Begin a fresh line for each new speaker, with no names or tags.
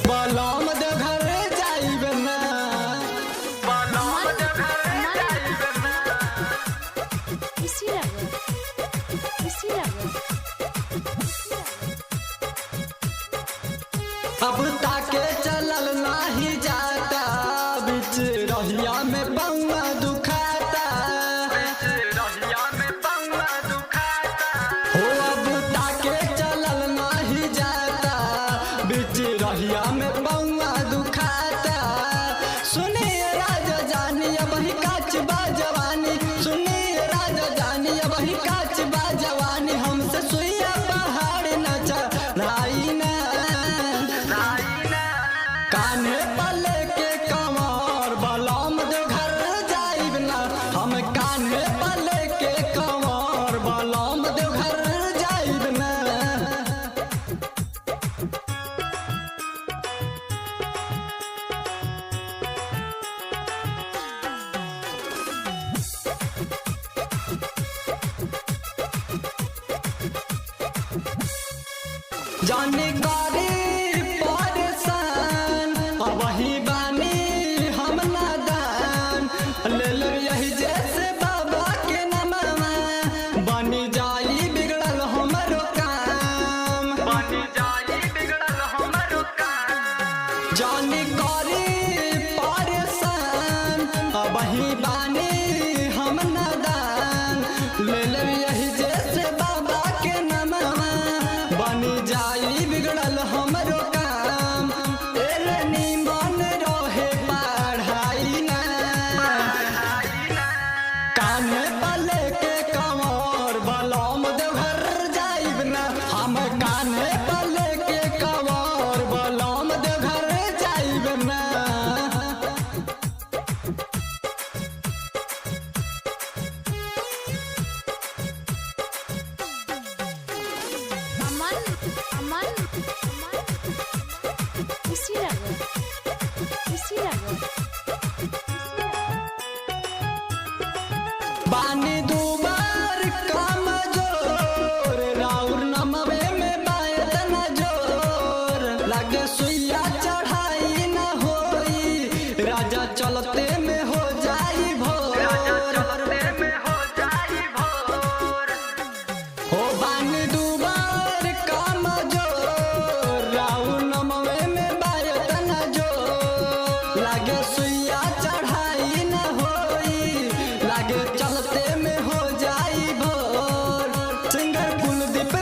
बलम दे घर जाइब ना बलम दे घर जाइब ना अब ताके चलल नाही जाता बिच रहिया में बउआ दुखाता हो अब ताके चलल नाही जाता बिच रहिया में बउआ दुखाता सुनिए राजा जानी अब ही काच बा जवानी सुनिए राजा जानी अब ही काच बा जवानी हमसे सुइया पहाड़ न चढ़ाई ना कान्हे पले के कमर बलम दे घर जाइब ना हम कान्हे पले के कमर बलम दे घर जाइब ना जानकारी परेशान अब ही बानी हम नादान ले लो यही जैसे बाबा के नमवा बनी जाई बिगड़ल हमरो काम बनी जाई बिगड़ल हमरो काम जानकारी परेशान अब ही बानी हम नादान ले लो यही जैसे बाबा के नमवा बनी जाई बिगड़ल हमरो काम एरे निमन रहे पढ़ाई ना कान्हे पले के कमर बलम दे घर जाइब ना हम कान्हे पले के कमर बलम दे घर जाइब ना बानी दुबार काम जोर राउर नमवे में बायत न जोर लगे सुइया चढ़ाई न होई राजा चलते में हो जाई भोर हो बानी दुबार काम जोर राउर नमवे में बायत न जोर लगे सुइया चढ़ाई न होई लागे चलते में हो जाई भोर सिंगर कुलदीप